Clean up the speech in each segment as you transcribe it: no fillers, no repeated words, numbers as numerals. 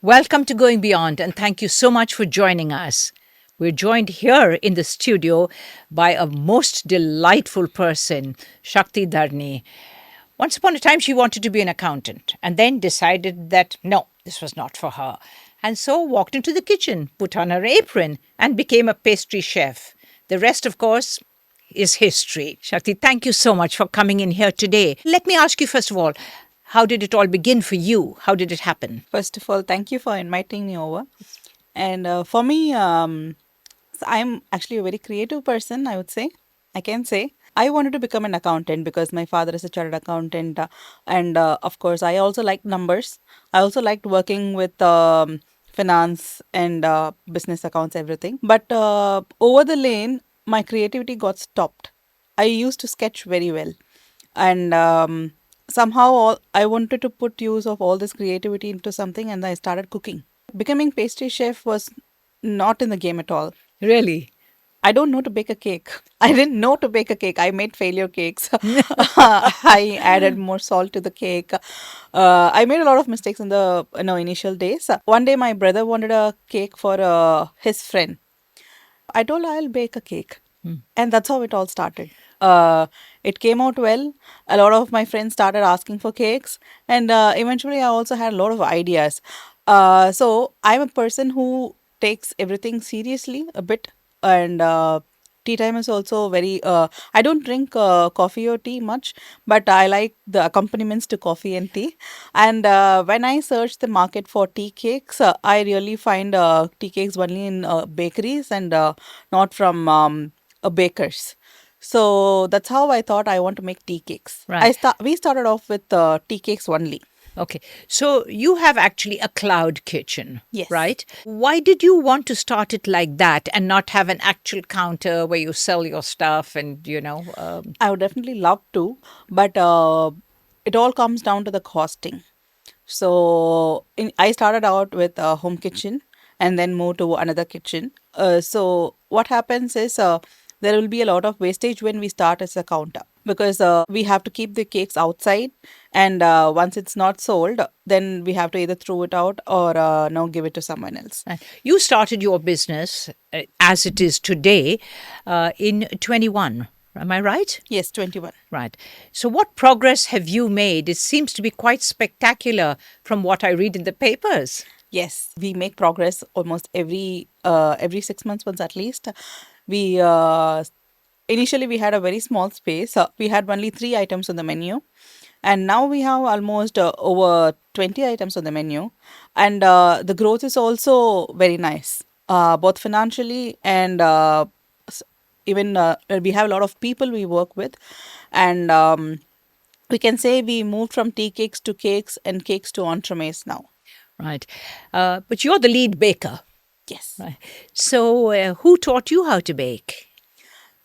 Welcome to Going Beyond, and thank you so much for joining us. We're joined here in the studio by a most delightful person, Sakthi Dharani. Once upon a time, she wanted to be an accountant and then decided that no, this was not for her. And so walked into the kitchen, put on her apron, and became a pastry chef. The rest, of course, is history. Sakthi, thank you so much for coming in here today. Let me ask you, first of all, how did it all begin for you? How did it happen? First of all, thank you for inviting me over. And for me, I'm actually a very creative person, I would say. I can say. I wanted to become an accountant because my father is a chartered accountant. And of course, I also liked numbers. I also liked working with finance and business accounts, everything. But over the lane, my creativity got stopped. I used to sketch very well. And somehow I wanted to put use of all this creativity into something, and I started cooking. Becoming pastry chef was not in the game at all. Really? I don't know to bake a cake. I didn't know to bake a cake. I made failure cakes. I added more salt to the cake. I made a lot of mistakes in the initial days. One day, my brother wanted a cake for his friend. I told her I'll bake a cake. And that's how it all started. It came out well. A lot of my friends started asking for cakes. And eventually, I also had a lot of ideas. So I'm a person who takes everything seriously a bit. And tea time is also very. I don't drink coffee or tea much, but I like the accompaniments to coffee and tea. And when I search the market for tea cakes, I really find tea cakes only in bakeries and not from bakers. So that's how I thought I want to make tea cakes. Right. We started off with tea cakes only. Okay. So you have actually a cloud kitchen, Yes. right? Why did you want to start it like that and not have an actual counter where you sell your stuff and, I would definitely love to, but it all comes down to the costing. So I started out with a home kitchen and then moved to another kitchen. So what happens is there will be a lot of wastage when we start as a counter because we have to keep the cakes outside, and once it's not sold, then we have to either throw it out or no, give it to someone else. Right. You started your business as it is today in 21. Am I right? Yes, 21. Right. So what progress have you made? It seems to be quite spectacular from what I read in the papers. Yes, we make progress almost every 6 months once at least. We initially we had a very small space. We had only 3 items on the menu, and now we have almost over 20 items on the menu, and the growth is also very nice, both financially and even we have a lot of people we work with, and we can say we moved from tea cakes to cakes and cakes to entremets now. Right. But you're the lead baker. Yes. Right. So who taught you how to bake?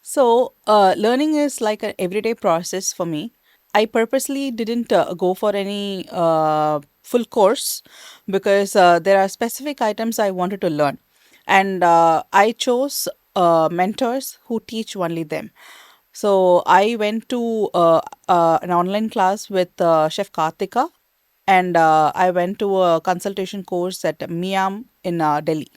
So, learning is like an everyday process for me. I purposely didn't go for any full course because there are specific items I wanted to learn. And I chose mentors who teach only them. So, I went to an online class with Chef Karthika, and I went to a consultation course at Miam in Delhi.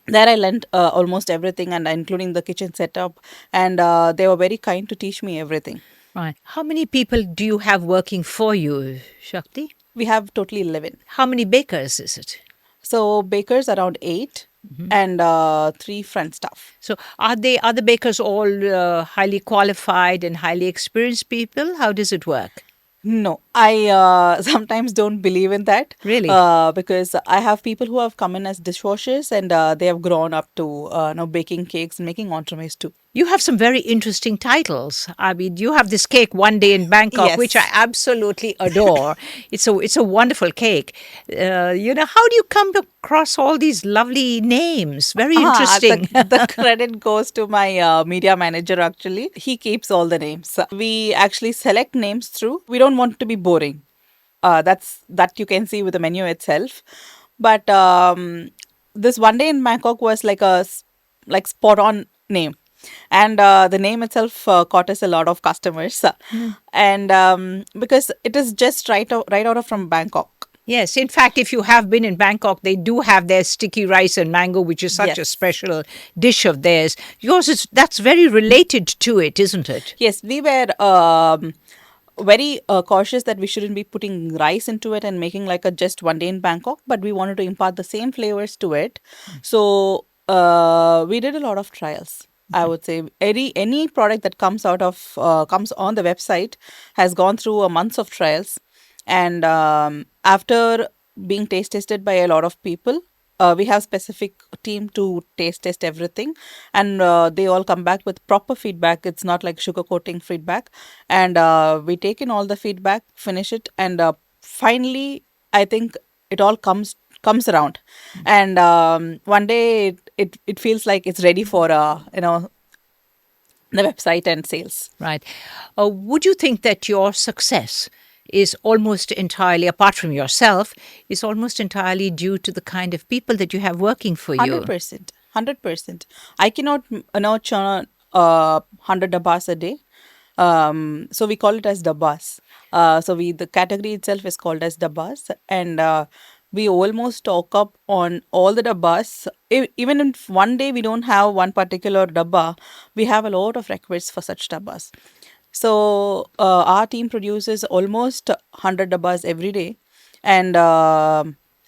There I learned almost everything, and including the kitchen setup, and they were very kind to teach me everything. Right. How many people do you have working for you, Shakti? We have totally 11. How many bakers is it? So bakers around 8 and 3 front staff. So are the bakers all highly qualified and highly experienced people? How does it work? No, I sometimes don't believe in that. Really? Because I have people who have come in as dishwashers, and they have grown up to baking cakes and making entremets too. You have some very interesting titles. I mean, you have this cake One Day in Bangkok, Yes. which I absolutely adore. It's a wonderful cake. How do you come across all these lovely names? Very interesting. The credit goes to my media manager actually. He keeps all the names. We actually select names through. We don't want to be boring. That you can see with the menu itself. But this One Day in Bangkok was like spot on name. And the name itself caught us a lot of customers. And because it is just right out of from Bangkok. Yes, in fact, if you have been in Bangkok, they do have their sticky rice and mango, which is such a Yes. special dish of theirs. Yours is that's very related to it, isn't it? Yes, we were very cautious that we shouldn't be putting rice into it and making like a just one day in Bangkok, but we wanted to impart the same flavors to it. So we did a lot of trials. I would say any product that comes out of comes on the website has gone through a months of trials, and after being taste tested by a lot of people, we have specific team to taste test everything, and they all come back with proper feedback. It's not like sugarcoating feedback, and we take in all the feedback, finish it, and finally I think it all comes around, and one day it feels like it's ready for the website and sales. Right. Would you think that your success is almost entirely, apart from yourself, is almost entirely due to the kind of people that you have working for you? 100%. 100%. I cannot churn 100 dabbas a day. So we call it as dabbas. So the category itself is called as dabbas, and we almost stock up on all the dabbas. Even if one day we don't have one particular dabba, we have a lot of requests for such dabbas. So our team produces almost 100 dabbas every day, and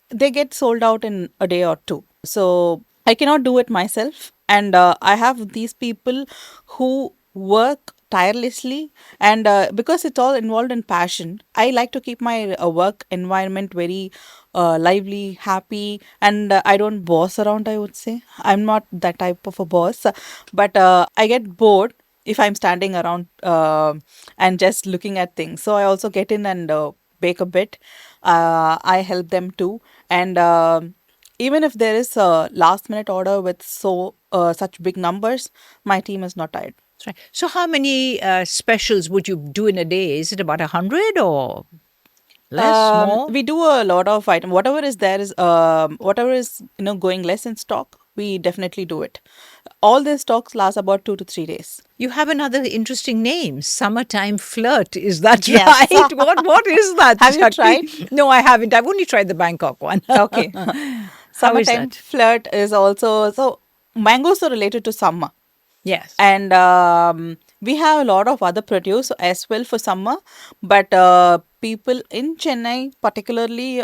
they get sold out in a day or two. So I cannot do it myself, and I have these people who work tirelessly, and because it's all involved in passion, I like to keep my work environment very lively, happy, and I don't boss around. I would say I'm not that type of a boss, but I get bored if I'm standing around and just looking at things. So I also get in and bake a bit. I help them too, and even if there is a last minute order with such big numbers, my team is not tired. That's right. So how many specials would you do in a day? Is it about 100 or less, more? We do a lot of item. Whatever is there is whatever is going less in stock, we definitely do it. All the stocks last about 2 to 3 days. You have another interesting name, Summertime Flirt. Is that Yes. right? What is that? Have you Shakti? tried? No, I haven't. I've only tried the Bangkok one. Okay. How is Summertime that? flirt is also, so mangoes are related to summer. Yes. And we have a lot of other produce as well for summer, but people in Chennai particularly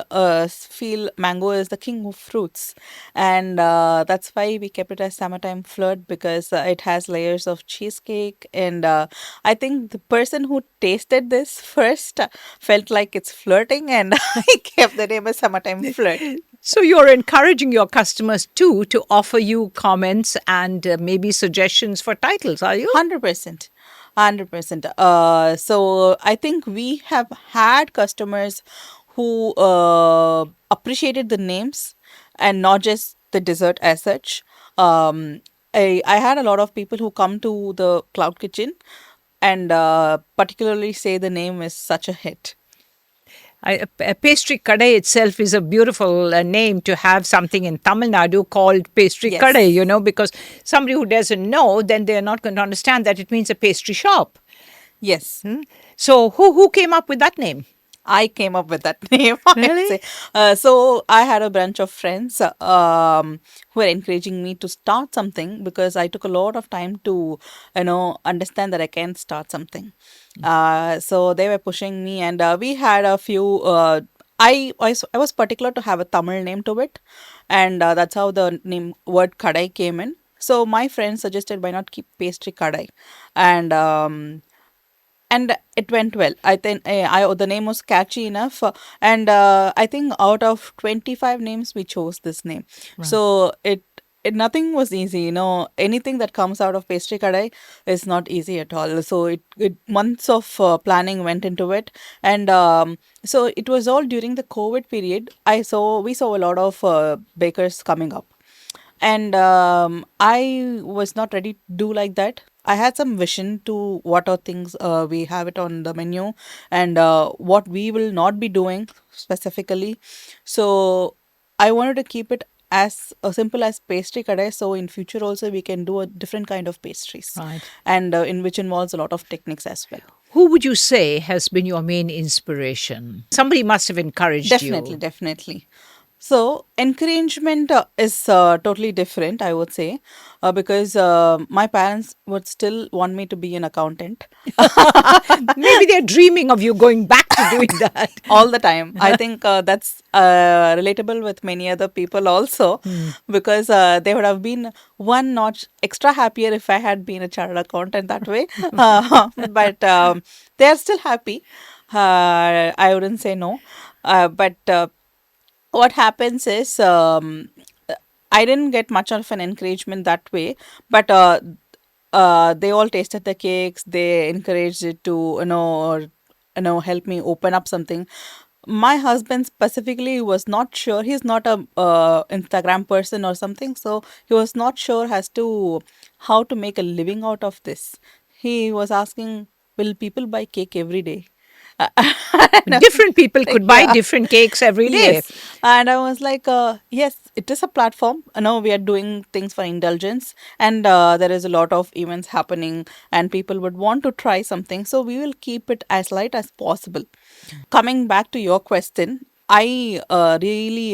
feel mango is the king of fruits, and that's why we kept it as summertime flirt, because it has layers of cheesecake, and I think the person who tasted this first felt like it's flirting, and I kept the name as summertime flirt. So you're encouraging your customers too to offer you comments and maybe suggestions for titles, are you? 100%. 100%. So I think we have had customers who appreciated the names and not just the dessert as such. I had a lot of people who come to the Cloud Kitchen and particularly say the name is such a hit. Pastry Kadai itself is a beautiful name to have something in Tamil Nadu called Pastry Yes. Kadai, because somebody who doesn't know, then they're not going to understand that it means a pastry shop. Yes. So who came up with that name? I came up with that name. I would Really? say. So I had a bunch of friends who were encouraging me to start something, because I took a lot of time to, understand that I can start something. So they were pushing me, and we had a few. I was particular to have a Tamil name to it, and that's how the name word Kadai came in. So my friend suggested, why not keep pastry Kadai, and it went well. I think the name was catchy enough, and I think out of 25 names we chose this name. So it nothing was easy. Anything that comes out of pastry kadai is not easy at all. So it months of planning went into it, and so it was all during the COVID period. We saw a lot of bakers coming up, and I was not ready to do like that. I had some vision to what are things we have it on the menu, and what we will not be doing specifically. So I wanted to keep it as simple as pastry kadai, so in future also we can do a different kind of pastries, Right. and in which involves a lot of techniques as well. Who would you say has been your main inspiration? Somebody must have encouraged Definitely, you. definitely. So, encouragement is totally different, I would say, because my parents would still want me to be an accountant. Maybe they're dreaming of you going back to doing that. All the time. I think that's relatable with many other people also, because they would have been one notch extra happier if I had been a chartered accountant that way. But they are still happy. I wouldn't say no. But what happens is I didn't get much of an encouragement that way, but they all tasted the cakes. They encouraged it to or, help me open up something. My husband specifically was not sure. He's not a Instagram person or something, so he was not sure as to how to make a living out of this. He was asking, "Will people buy cake every day?" And I was Different people like, could buy yeah. different cakes every day. Yes. And I was like, yes, it is a platform. We are doing things for indulgence, and there is a lot of events happening, and people would want to try something. So we will keep it as light as possible. Coming back to your question, I really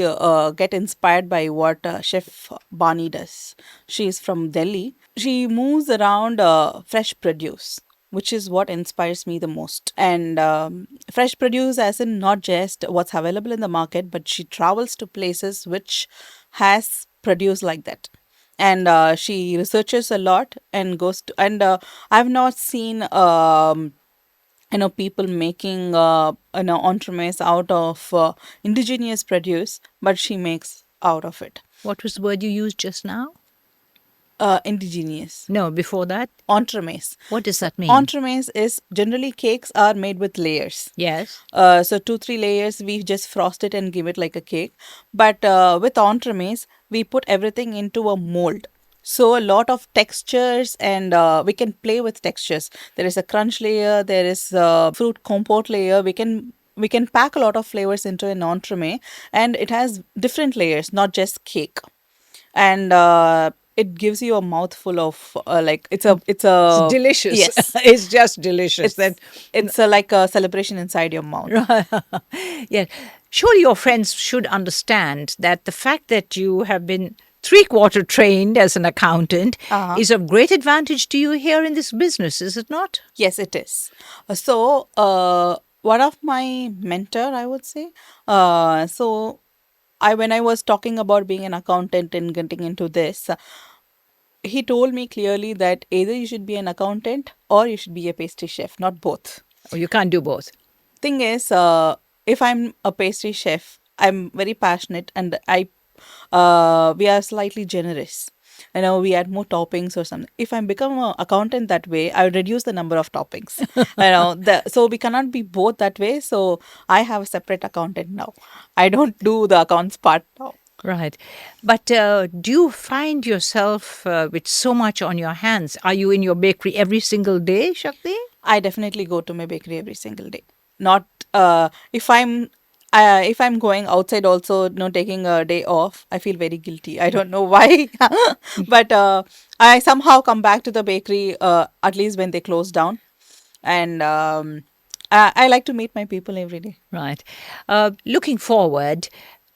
get inspired by what Chef Bani does. She is from Delhi. She moves around fresh produce, which is what inspires me the most. And fresh produce, as in not just what's available in the market, but she travels to places which has produce like that. And she researches a lot and goes to, and I've not seen people making entremets out of indigenous produce, but she makes out of it. What was the word you used just now? Indigenous No, before that. entremets. What does that mean? Entremets is generally cakes are made with layers. Yes. So 2-3 layers, we just frost it and give it like a cake. But with entremets, we put everything into a mold. So a lot of textures, and we can play with textures. There is a crunch layer, there is a fruit compote layer. We can pack a lot of flavors into an entremet, and it has different layers, not just cake. And it gives you a mouthful of like it's It's a delicious. yes, It's just delicious. it's it's like a celebration inside your mouth. Yeah. Surely your friends should understand that the fact that you have been three-quarter trained as an accountant is of great advantage to you here in this business, is it not? Yes, it is. So one of my mentor, I would say, so I when I was talking about being an accountant and getting into this, he told me clearly that either you should be an accountant or you should be a pastry chef, not both. Or you can't do both. Thing is, if I'm a pastry chef, I'm very passionate, and we are slightly generous. We add more toppings or something. If I become an accountant that way, I would reduce the number of toppings. So we cannot be both that way. So I have a separate accountant now. I don't do the accounts part now. Right. But do you find yourself with so much on your hands? Are you in your bakery every single day, Shakti? I definitely go to my bakery every single day. Not if I'm going outside also, taking a day off, I feel very guilty. I don't know why, but I somehow come back to the bakery at least when they close down, and I like to meet my people every day. Right. Looking forward,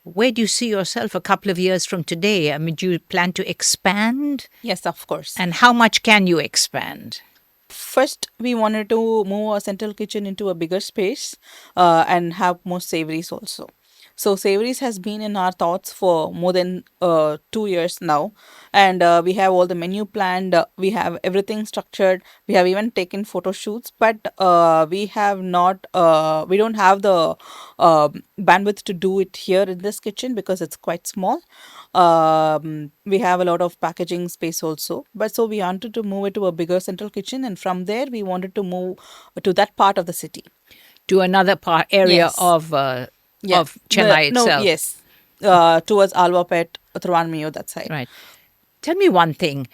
where do you see yourself a couple of years from today? I mean, do you plan to expand? Yes, of course. And how much can you expand? First, we wanted to move our central kitchen into a bigger space and have more savories also. So, savories has been in our thoughts for more than 2 years now, and we have all the menu planned. We have everything structured. We have even taken photo shoots, but we have not. We don't have the bandwidth to do it here in this kitchen because it's quite small. We have a lot of packaging space also, but so we wanted to move it to a bigger central kitchen, and from there we wanted to move to that part of the city. To another area Yes. of Chennai No, itself. yes, towards Alvapet, Thiruvanmiyur, that side. Right. Tell me one thing.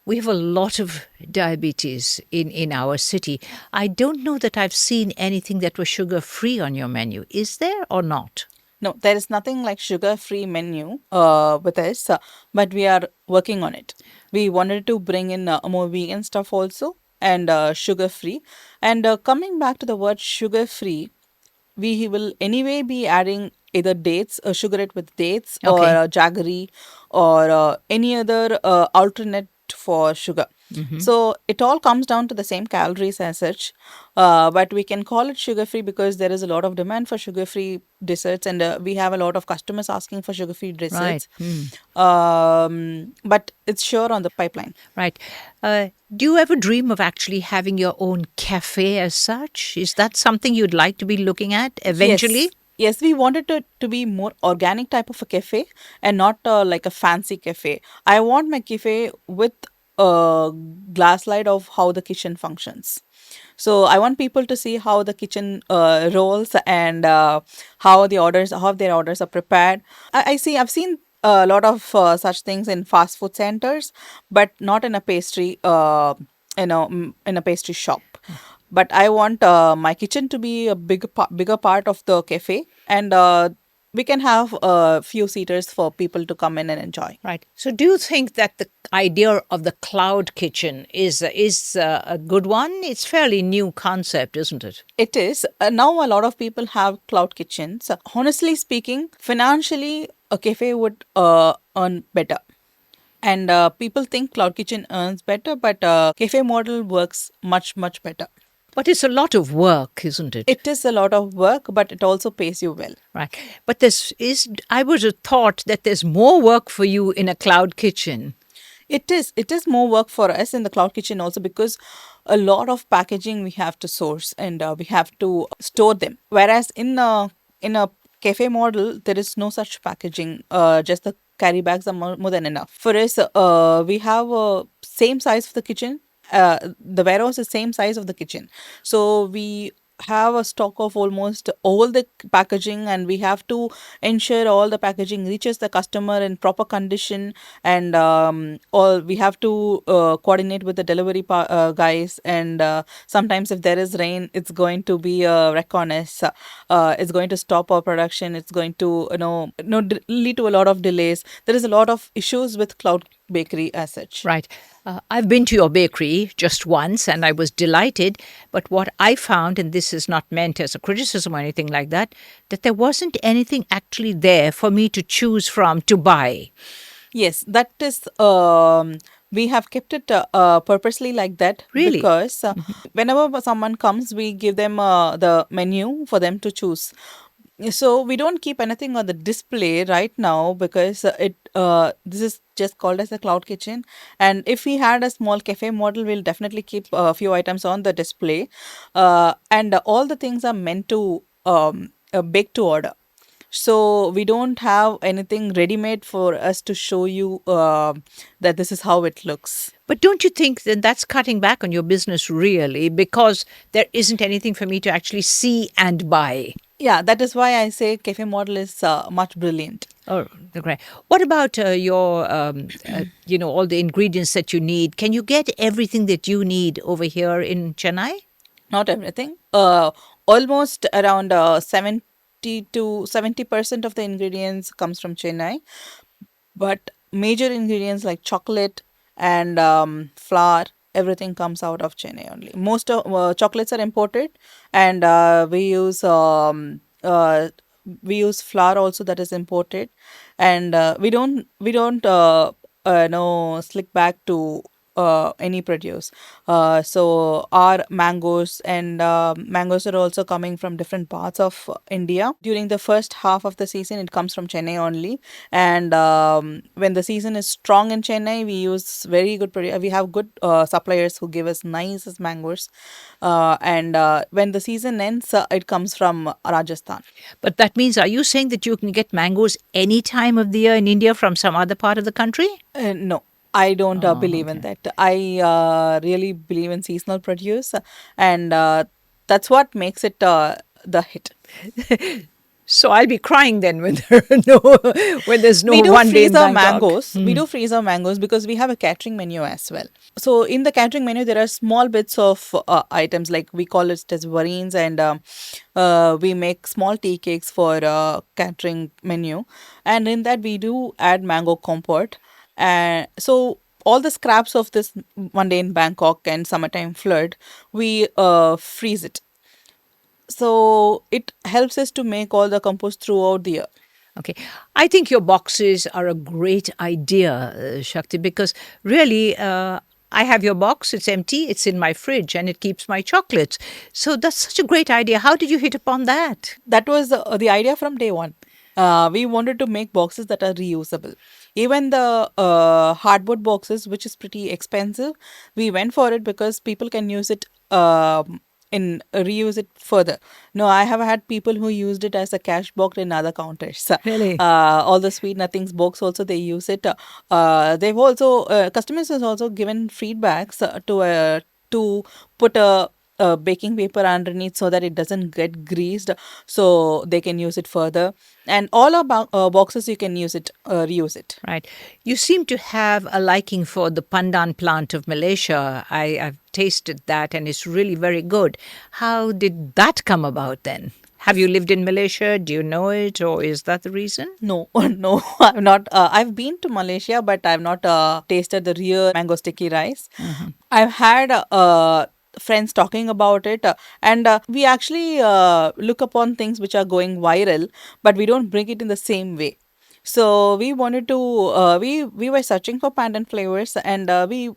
We have a lot of diabetes in our city. I don't know that I've seen anything that was sugar-free on your menu. Is there or not? No, there is nothing like sugar-free menu with us, but we are working on it. We wanted to bring in more vegan stuff also, and sugar free. And coming back to the word sugar free, we will anyway be adding either dates, sugar it with dates, or Okay. jaggery, or any other alternate for sugar. So it all comes down to the same calories as such, but we can call it sugar free because there is a lot of demand for sugar free desserts, and we have a lot of customers asking for sugar free Right. desserts. But it's sure on the pipeline. Right. Do you ever dream of actually having your own cafe as such? Is that something you'd like to be looking at Yes. eventually? Yes, we wanted to be more organic type of a cafe and not like a fancy cafe. I want my cafe with a glass light of how the kitchen functions. So I want people to see how the kitchen rolls, and how their orders are prepared. I've seen a lot of such things in fast food centers, but not in a pastry, in a pastry shop. But I want my kitchen to be a bigger part of the cafe, and we can have a few seaters for people to come in and enjoy. Right. So, do you think that the idea of the cloud kitchen is a good one? It's fairly new concept, isn't it? It is. Now a lot of people have cloud kitchens. Honestly speaking, financially, a cafe would earn better. And people think cloud kitchen earns better, but cafe model works much better. But it's a lot of work, isn't it? It is a lot of work, but it also pays you well. Right. But I would have thought that there's more work for you in a cloud kitchen. It is. It is more work for us in the cloud kitchen also, because a lot of packaging we have to source, and we have to store them. Whereas in a cafe model, there is no such packaging. Just the carry bags are more than enough. For us, we have same size of the kitchen. The warehouse is same size of the kitchen, so we have a stock of almost all the packaging, and we have to ensure all the packaging reaches the customer in proper condition, and all we have to coordinate with the delivery guys, and sometimes if there is rain, it's going to be a wreck on us. It's going to stop our production. It's going to lead to a lot of delays. There is a lot of issues with cloud bakery as such. Right. I've been to your bakery just once and I was delighted. But what I found, and this is not meant as a criticism or anything like that, that there wasn't anything actually there for me to choose from to buy. Yes, that is. We have kept it purposely like that, Really? because whenever someone comes, we give them the menu for them to choose. So we don't keep anything on the display right now, because it this is just called as a cloud kitchen. And if we had a small cafe model, we'll definitely keep a few items on the display, and all the things are meant to bake to order. So we don't have anything ready made for us to show you that this is how it looks. But don't you think that that's cutting back on your business really, because there isn't anything for me to actually see and buy? Yeah, that is why I say cafe model is much brilliant. Oh, great. What about all the ingredients that you need? Can you get everything that you need over here in Chennai? Not everything. Almost around 70 to 70% of the ingredients comes from Chennai, but major ingredients like chocolate and flour, everything comes out of Chennai only. Most of chocolates are imported, and we use flour also that is imported, and we don't no slick back to any produce. So our mangoes are also coming from different parts of India. During the first half of the season, it comes from Chennai only, and when the season is strong in Chennai, we use very good. We have good suppliers who give us nice mangoes, and when the season ends, it comes from Rajasthan. But that means, are you saying that you can get mangoes any time of the year in India from some other part of the country? No, I don't Oh, believe in okay. that. I really believe in seasonal produce, and that's what makes it the hit. So I'll be crying then when when there's no We do one day in freeze our Bangkok. mangoes. We do freeze our mangoes because we have a catering menu as well. So in the catering menu, there are small bits of items, like we call it as varins, and we make small tea cakes for catering menu, and in that we do add mango compote. And so all the scraps of this one day in Bangkok and summertime flood, we freeze it. So it helps us to make all the compost throughout the year. Okay. I think your boxes are a great idea, Shakti, because really, I have your box, it's empty, it's in my fridge, and it keeps my chocolates. So that's such a great idea. How did you hit upon that? That was the idea from day one. We wanted to make boxes that are reusable. Even the hardboard boxes, which is pretty expensive, we went for it because people can use it in reuse it further. No, I have had people who used it as a cash box in other counters. Really? All the sweet nothings box also they use it. They've also customers has also given feedbacks to put a baking paper underneath so that it doesn't get greased, so they can use it further. And all our boxes you can use it, reuse it. Right. You seem to have a liking for the pandan plant of Malaysia. I've tasted that and it's really very good. How did that come about then? Have you lived in Malaysia? Do you know it, or is that the reason? No, no, I've not. I've been to Malaysia, but I've not tasted the real mango sticky rice. I've had friends talking about it, and we actually look upon things which are going viral, but we don't bring it in the same way. So we wanted to we were searching for pandan flavors, and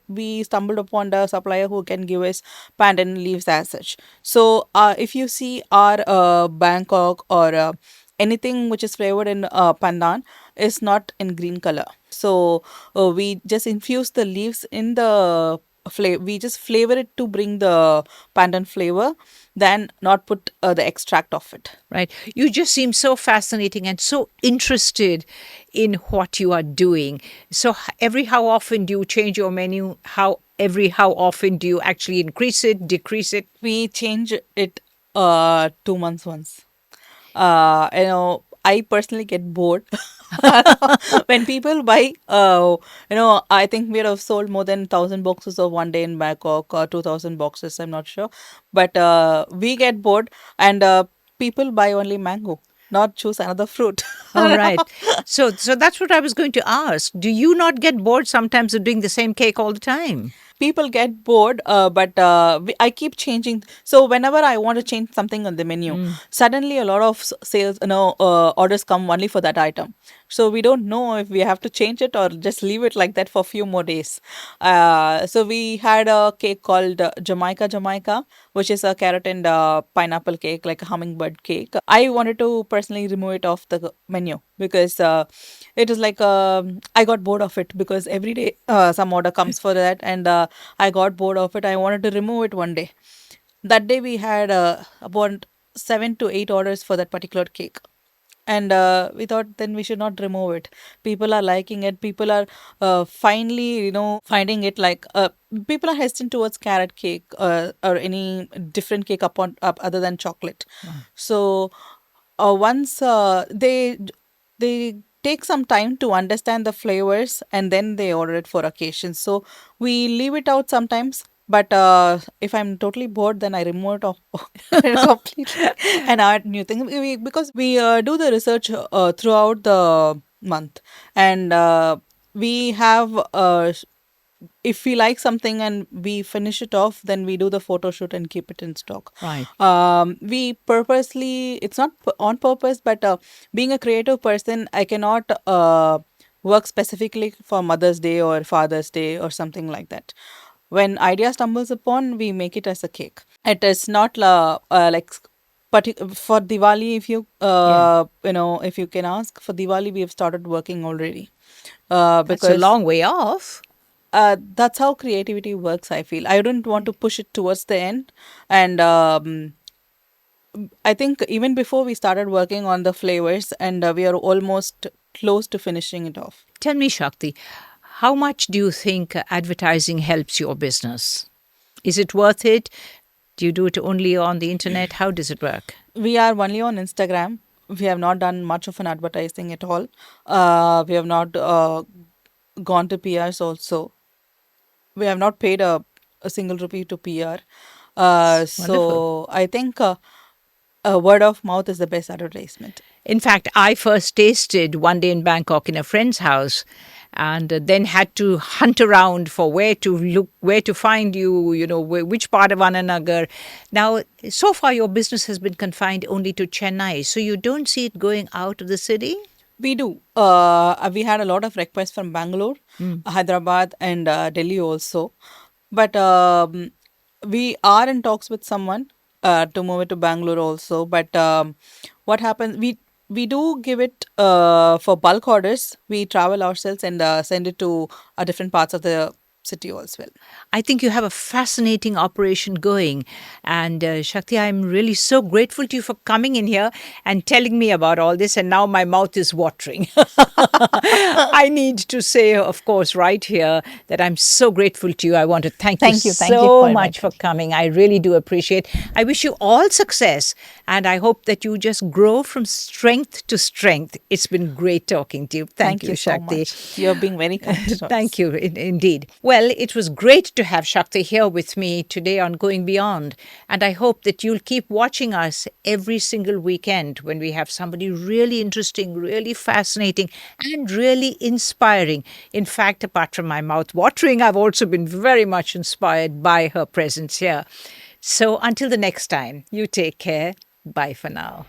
we stumbled upon the supplier who can give us pandan leaves as such. So if you see our Bangkok or anything which is flavored in pandan is not in green color. So we just infuse the leaves in the we just flavor it to bring the pandan flavor, then not put the extract of it. Right. You just seem so fascinating and so interested in what you are doing. So how often do you change your menu? How often do you actually increase it, decrease it? We change it 2 months once. I personally get bored when people buy. I think we have sold more than 1,000 boxes of one day in Bangkok, or 2,000 boxes. I'm not sure, but we get bored, and people buy only mango, not choose another fruit. All right. So that's what I was going to ask. Do you not get bored sometimes of doing the same cake all the time? People get bored, but I keep changing. So whenever I want to change something on the menu, suddenly a lot of sales, orders come only for that item. So we don't know if we have to change it or just leave it like that for a few more days. So we had a cake called 𝐏𝐚𝐬𝐿𝐿, which is a carrot and pineapple cake, like a hummingbird cake. I wanted to personally remove it off the menu because it is like I got bored of it, because every day some order comes for that, and I got bored of it. I wanted to remove it one day. That day we had about 7 to 8 orders for that particular cake. And we thought then we should not remove it. People are liking it. People are finally, finding it like people are hesitant towards carrot cake or any different cake other than chocolate. So once they take some time to understand the flavors, and then they order it for occasions. So we leave it out sometimes. But if I'm totally bored, then I remove it off completely and add new things. Because we do the research throughout the month, and we have if we like something and we finish it off, then we do the photo shoot and keep it in stock. Right. We purposely, it's not on purpose, but being a creative person, I cannot work specifically for Mother's Day or Father's Day or something like that. When idea stumbles upon, we make it as a cake. It is not like for Diwali. If you if you can ask, for Diwali we have started working already. Because that's a long way off. That's how creativity works, I feel. I don't want to push it towards the end. And I think even before we started working on the flavors, and we are almost close to finishing it off. Tell me, Shakti, how much do you think advertising helps your business? Is it worth it? Do you do it only on the internet? How does it work? We are only on Instagram. We have not done much of an advertising at all. We have not gone to PRs also. We have not paid a single rupee to PR. So I think word of mouth is the best advertisement. In fact, I first tasted one day in Bangkok in a friend's house, and then had to hunt around for where to look, where to find you, which part of Anna Nagar. Now, so far your business has been confined only to Chennai, so you don't see it going out of the city? We do. We had a lot of requests from Bangalore, Hyderabad, and Delhi also. But we are in talks with someone to move it to Bangalore also. But what happens? We do give it for bulk orders. We travel ourselves and send it to different parts of the city as well. I think you have a fascinating operation going. And Shakti, I'm really so grateful to you for coming in here and telling me about all this. And now my mouth is watering. I need to say, of course, right here that I'm so grateful to you. I want to thank you Thank you so for much for coming. I really do appreciate. I wish you all success. And I hope that you just grow from strength to strength. It's been great talking to you. Thank you, so Shakti. much. You're being very kind to us. Thank you, indeed. Well, it was great to have Shakti here with me today on Going Beyond. And I hope that you'll keep watching us every single weekend when we have somebody really interesting, really fascinating, and really inspiring. In fact, apart from my mouth watering, I've also been very much inspired by her presence here. So until the next time, you take care. Bye for now.